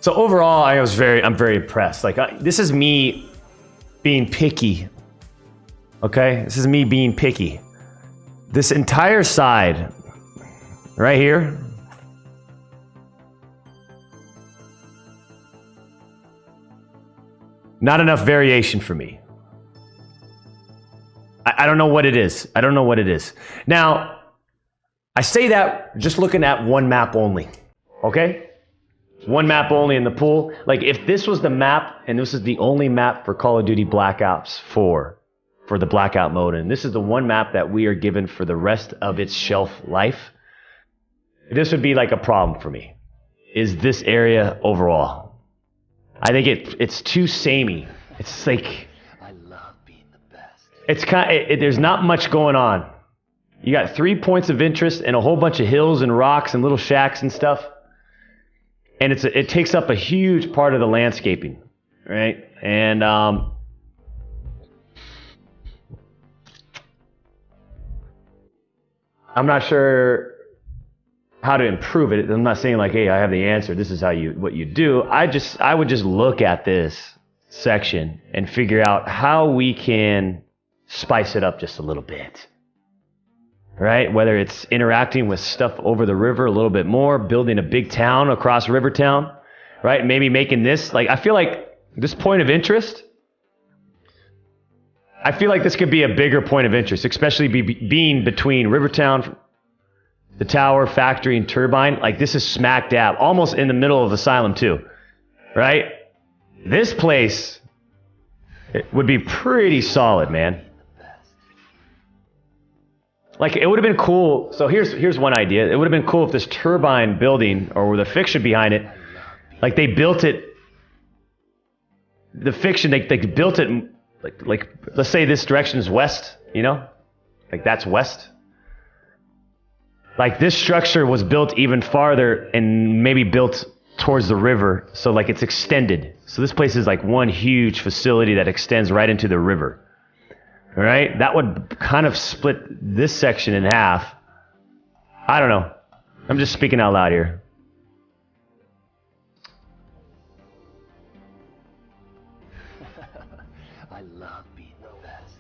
So overall, I'm very impressed. Like this is me being picky. Okay, this is me being picky. This entire side, right here, not enough variation for me. I don't know what it is. I don't know what it is. Now, I say that just looking at one map only. Okay? One map only in the pool. Like if this was the map and this is the only map for Call of Duty Black Ops 4 for the Blackout mode, and this is the one map that we are given for the rest of its shelf life, this would be like a problem for me. Is this area overall? I think it's too samey. It's like I love being the best. It's there's not much going on. You got 3 points of interest and a whole bunch of hills and rocks and little shacks and stuff. And it takes up a huge part of the landscaping, right? And I'm not sure how to improve it. I'm not saying like, hey, I have the answer. This is what you do. I would just look at this section and figure out how we can spice it up just a little bit. Right? Whether it's interacting with stuff over the river a little bit more, building a big town across Rivertown, right? Maybe making this, like, I feel like this point of interest, I feel like this could be a bigger point of interest, especially being between Rivertown, the tower, factory, and turbine. Like, this is smack dab, almost in the middle of Asylum 2, right? This place, it would be pretty solid, man. Like, it would have been cool. So here's one idea. It would have been cool if this turbine building, or the fiction behind it, like they built it, the fiction, they built it, like let's say this direction is west, you know? Like that's west. Like this structure was built even farther and maybe built towards the river. So like it's extended. So this place is like one huge facility that extends right into the river. All right, that would kind of split this section in half. I don't know. I'm just speaking out loud here. I love being the best.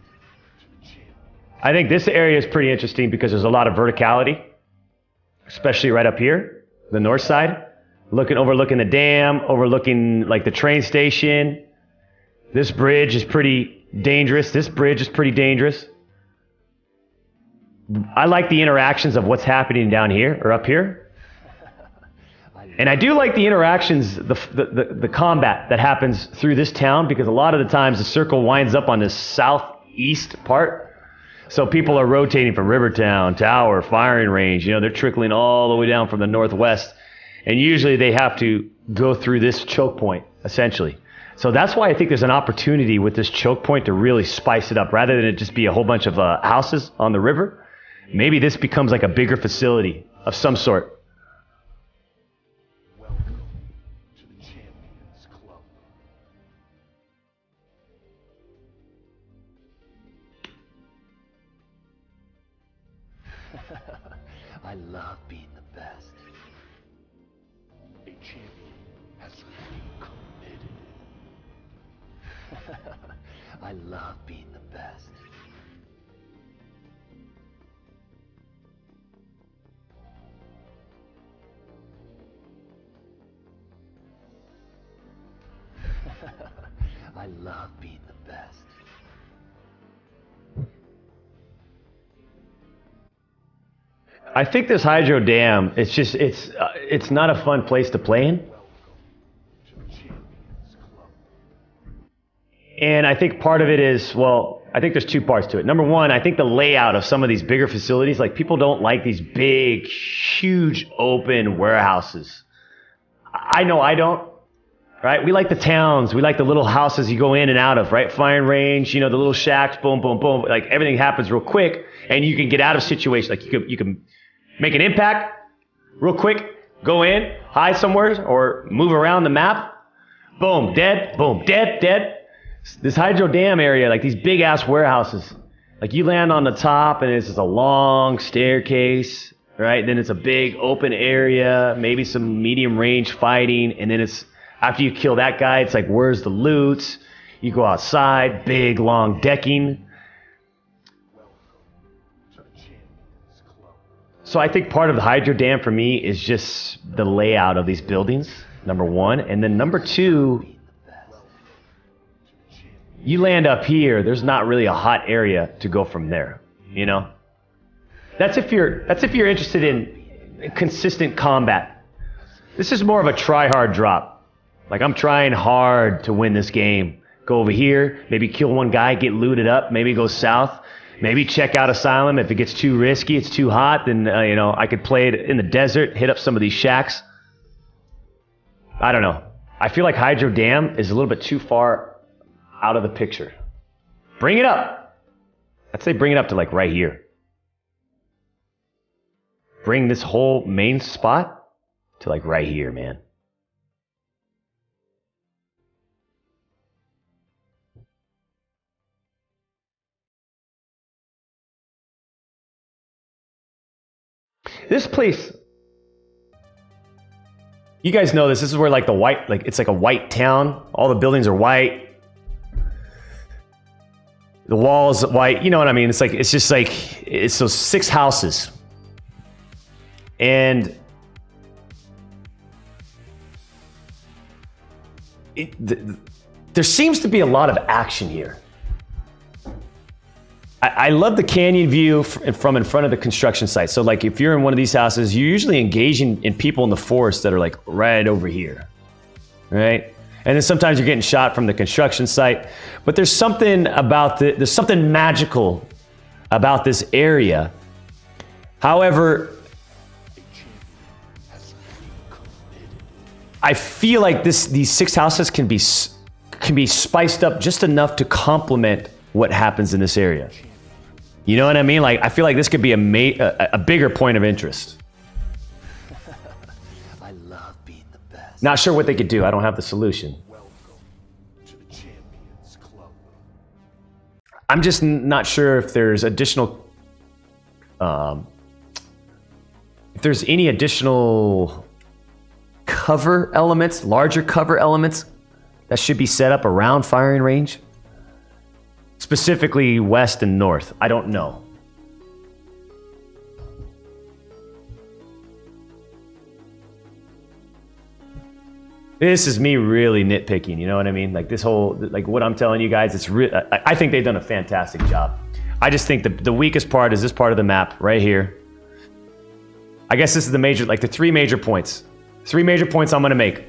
I think this area is pretty interesting because there's a lot of verticality, especially right up here, the north side, overlooking the dam, overlooking like the train station. This bridge is pretty dangerous. This bridge is pretty dangerous. I like the interactions of what's happening down here or up here. And I do like the interactions, the combat that happens through this town, because a lot of the times the circle winds up on this southeast part. So people are rotating from Rivertown, Tower, firing range. You know, they're trickling all the way down from the northwest. And usually they have to go through this choke point, essentially. So that's why I think there's an opportunity with this choke point to really spice it up. Rather than it just be a whole bunch of houses on the river, maybe this becomes like a bigger facility of some sort. Welcome to the Champions Club. I love being the best. A champion has to be committed. I love being the best. I love being the best. I think this hydro dam, it's not a fun place to play in. And I think part of it is, well, I think there's two parts to it. Number one, I think the layout of some of these bigger facilities, like people don't like these big, huge, open warehouses. I know I don't, right? We like the towns. We like the little houses you go in and out of, right? Firing range, you know, the little shacks, boom, boom, boom. Like everything happens real quick and you can get out of situations. Like you can make an impact real quick, go in, hide somewhere or move around the map. Boom, dead, boom, dead, dead. This hydro dam area, like these big ass warehouses, like you land on the top and it's just a long staircase, right? Then it's a big open area, maybe some medium range fighting, and then it's After you kill that guy, it's like, where's the loot? You go outside, big, long decking. So I think part of the Hydro Dam for me is just the layout of these buildings, number one. And then number two, you land up here, there's not really a hot area to go from there, you know? That's if you're interested in consistent combat. This is more of a try-hard drop. Like, I'm trying hard to win this game. Go over here, maybe kill one guy, get looted up, maybe go south, maybe check out Asylum. If it gets too risky, it's too hot, then, I could play it in the desert, hit up some of these shacks. I don't know. I feel like Hydro Dam is a little bit too far out of the picture. Bring it up. I'd say bring it up to like right here. Bring this whole main spot to like right here, man. This place, you guys know this. This is where like it's like a white town. All the buildings are white. The walls white. You know what I mean? It's just like, it's those 6 houses. And there seems to be a lot of action here. I love the canyon view from in front of the construction site. So like if you're in one of these houses, you're usually engaging in people in the forest that are like right over here, right? And then sometimes you're getting shot from the construction site. But there's something about there's something magical about this area. However, I feel like these 6 houses can be spiced up just enough to complement what happens in this area. You know what I mean? Like, I feel like this could be a bigger point of interest. I love being the best. Not sure what they could do. I don't have the solution. Welcome to the Champions Club. I'm just not sure if there's additional, if there's any additional cover elements, larger cover elements that should be set up around firing range. Specifically west and north. I don't know. This is me really nitpicking, you know what I mean? Like this whole, like what I'm telling you guys, it's I think they've done a fantastic job. I just think the weakest part is this part of the map right here. I guess this is the major, like the 3 major points. 3 major points I'm gonna make.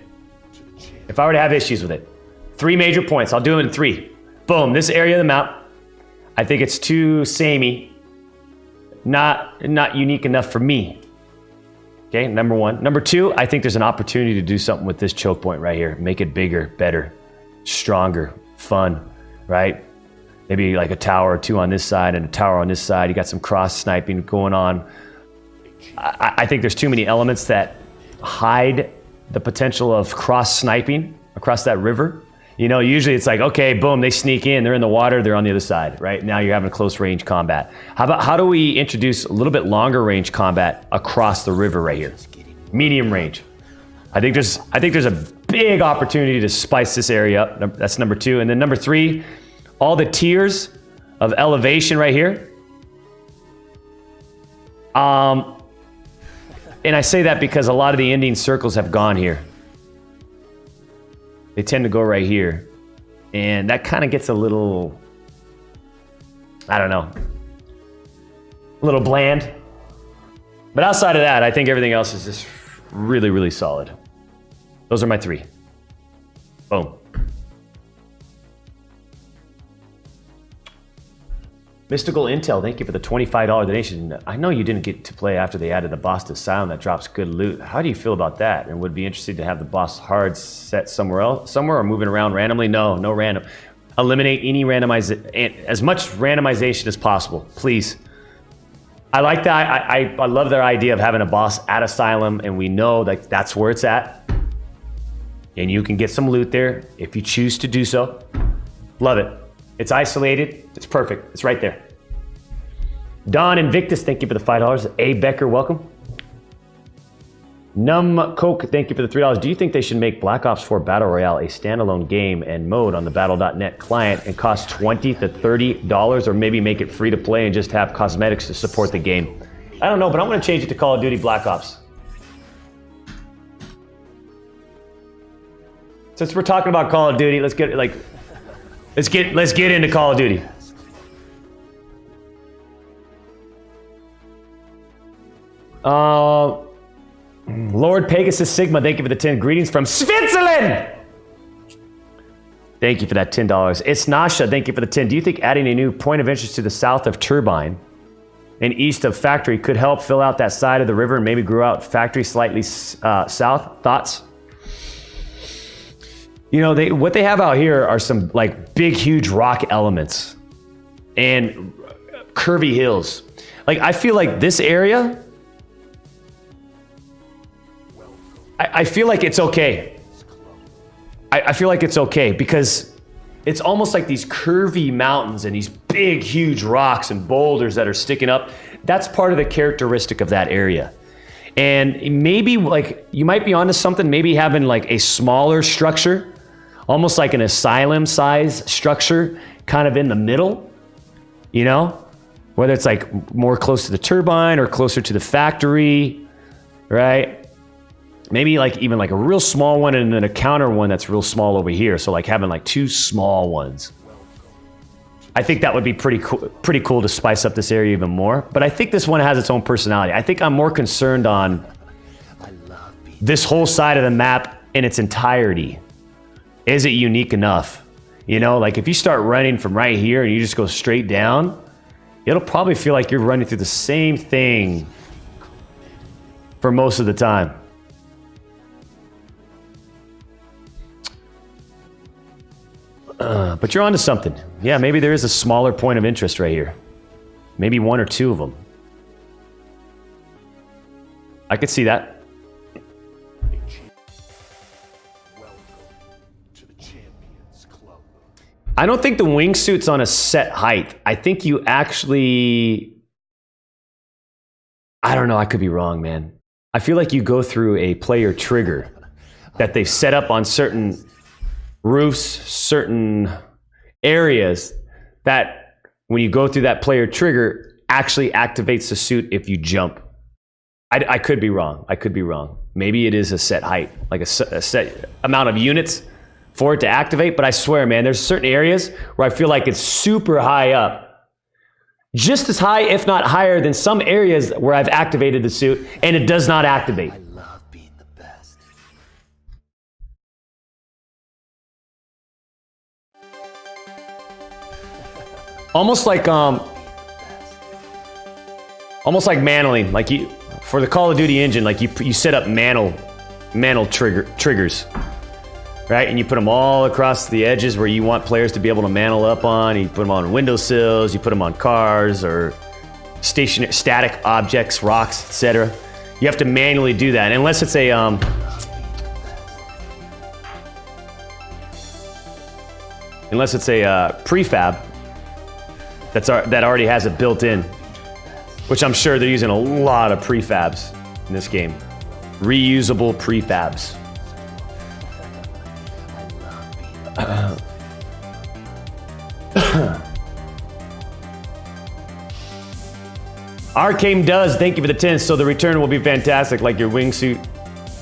If I were to have issues with it. 3 major points, I'll do it in 3. Boom, this area of the map, I think it's too samey, not unique enough for me. Okay, number 1. Number 2, I think there's an opportunity to do something with this choke point right here. Make it bigger, better, stronger, fun, right? Maybe like a tower or 2 on this side and a tower on this side. You got some cross sniping going on. I think there's too many elements that hide the potential of cross sniping across that river. You know, usually it's like, okay, boom, they sneak in, they're in the water, they're on the other side, right? Now you're having close range combat. How do we introduce a little bit longer range combat across the river right here? Medium range. I think there's a big opportunity to spice this area up. That's number 2. And then number 3, all the tiers of elevation right here. And I say that because a lot of the ending circles have gone here. They tend to go right here. And that kind of gets a little, I don't know, a little bland. But outside of that, I think everything else is just really, really solid. Those are my 3. Boom. Mystical Intel, thank you for the $25 donation. I know you didn't get to play after they added the boss to Asylum that drops good loot. How do you feel about that? And would be interested to have the boss hard set somewhere or moving around randomly? No random. Eliminate any as much randomization as possible, please. I like that. I love their idea of having a boss at Asylum, and we know that that's where it's at. And you can get some loot there if you choose to do so. Love it. It's isolated. It's perfect. It's right there. Don Invictus, thank you for the $5. A. Becker, welcome. Num Coke, thank you for the $3. Do you think they should make Black Ops 4 Battle Royale a standalone game and mode on the Battle.net client and cost $20 to $30, or maybe make it free to play and just have cosmetics to support the game? I don't know, but I'm going to change it to Call of Duty Black Ops. Since we're talking about Call of Duty, let's get into Call of Duty. Lord Pegasus Sigma, thank you for the 10. Greetings from Switzerland! Thank you for that $10. It's Nasha, thank you for the 10. Do you think adding a new point of interest to the south of Turbine and east of Factory could help fill out that side of the river and maybe grow out Factory slightly south? Thoughts? You know, what they have out here are some like big, huge rock elements and curvy hills. Like, I feel like this area, I feel like it's okay. I feel like it's okay because it's almost like these curvy mountains and these big, huge rocks and boulders that are sticking up. That's part of the characteristic of that area. And maybe like you might be onto something, maybe having like a smaller structure, almost like an asylum size structure kind of in the middle, you know, whether it's like more close to the turbine or closer to the factory, right? Maybe like even like a real small one and then a counter one that's real small over here. So like having like two small ones. I think that would be pretty cool to spice up this area even more. But I think this one has its own personality. I think I'm more concerned on this whole side of the map in its entirety. Is it unique enough? You know, like if you start running from right here and you just go straight down, it'll probably feel like you're running through the same thing for most of the time. But you're onto something. Yeah, maybe there is a smaller point of interest right here. Maybe one or two of them. I could see that. I don't think the wingsuit's on a set height. I think you actually... I don't know, I could be wrong, man. I feel like you go through a player trigger that they've set up on certain roofs, certain areas that when you go through that player trigger actually activates the suit if you jump. I could be wrong. I could be wrong. Maybe it is a set height, like a set amount of units for it to activate, but I swear, man, there's certain areas where I feel like it's super high up. Just as high, if not higher, than some areas where I've activated the suit and it does not activate. I love being the best. Almost like mantling, like you for the Call of Duty engine, like you set up mantle triggers. Right, and you put them all across the edges where you want players to be able to mantle up on. You put them on windowsills, you put them on cars or static objects, rocks, etc. You have to manually do that, unless it's a prefab that already has it built in, which I'm sure they're using a lot of prefabs in this game, reusable prefabs. Arcane does, thank you for the 10. So the return will be fantastic, like your wingsuit.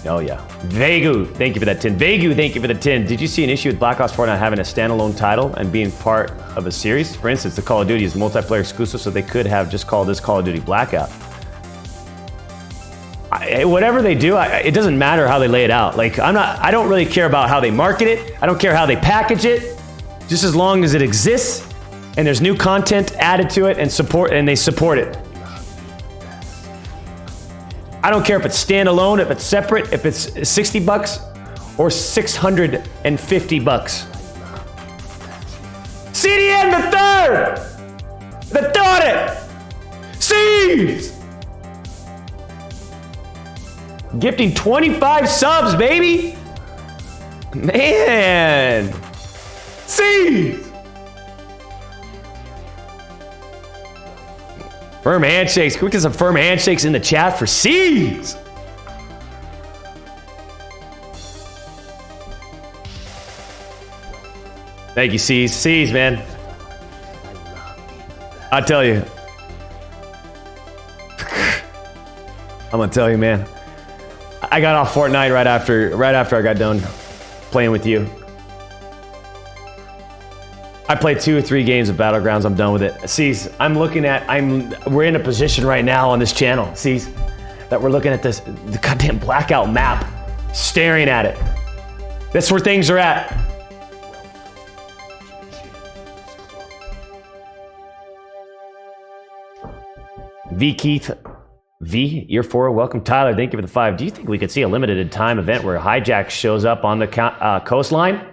Oh yeah. Vegu, thank you for that 10. Vegu, thank you for the 10. Did you see an issue with Black Ops 4 not having a standalone title and being part of a series? For instance, the Call of Duty is multiplayer exclusive, so they could have just called this Call of Duty Blackout. Whatever they do, it doesn't matter how they lay it out. Like I don't really care about how they market it. I don't care how they package it. Just as long as it exists and there's new content added to it and they support it. I don't care if it's standalone, if it's separate, if it's $60 or $650. CDN the third! The daughter! Seize! Gifting 25 subs, baby! Man! Seize! Firm handshakes. Can we get some firm handshakes in the chat for Seize? Thank you, C's, man. I tell you. I'm gonna tell you, man. I got off Fortnite right after I got done playing with you. I played 2 or 3 games of Battlegrounds. I'm done with it. Sees, we're in a position right now on this channel, sees, that we're looking at the goddamn Blackout map, staring at it. That's where things are at. V Keith, V, year 4, welcome Tyler, thank you for the 5. Do you think we could see a limited time event where Hijack shows up on the coastline?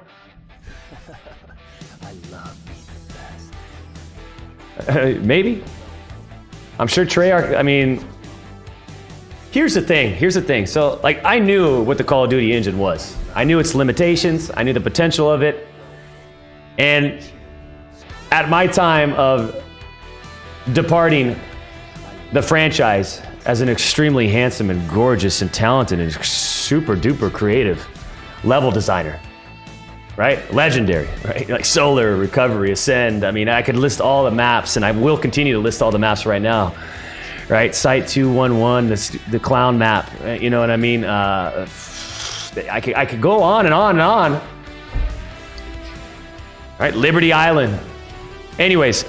I love being the best. Maybe. I'm sure Treyarch, I mean, here's the thing. So, like, I knew what the Call of Duty engine was. I knew its limitations, I knew the potential of it, and at my time of departing the franchise as an extremely handsome and gorgeous and talented and super duper creative level designer, right? Legendary, right? Like Solar, Recovery, Ascend. I mean, I could list all the maps, and I will continue to list all the maps right now, right? Site 211, the clown map, you know what I mean? I could go on and on and on, right? Liberty Island. Anyways,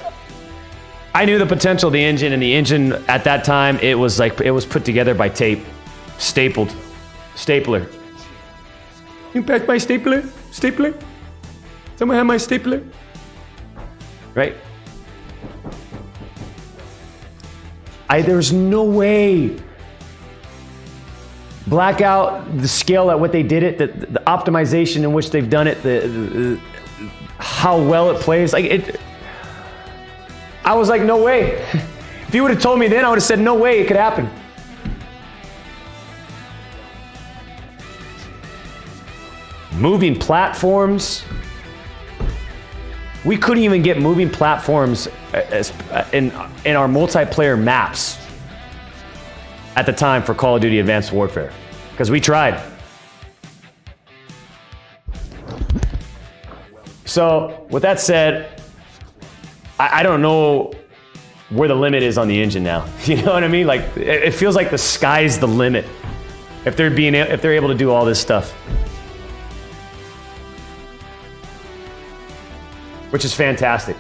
I knew the potential of the engine, and the engine at that time, it was put together by tape, stapler. You pass my stapler? Someone have my stapler? Right? There's no way. Blackout, the scale at what they did it, the optimization in which they've done it, how well it plays, like it. I was like, no way. If you would have told me then, I would have said, no way it could happen. Moving platforms. We couldn't even get moving platforms in our multiplayer maps at the time for Call of Duty Advanced Warfare, because we tried. So with that said, I don't know where the limit is on the engine now. You know what I mean? Like, it feels like the sky's the limit if they're able to do all this stuff, which is fantastic.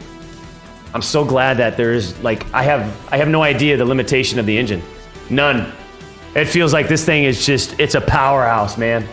I'm so glad that there's like I have no idea the limitation of the engine, none. It feels like this thing is it's a powerhouse, man.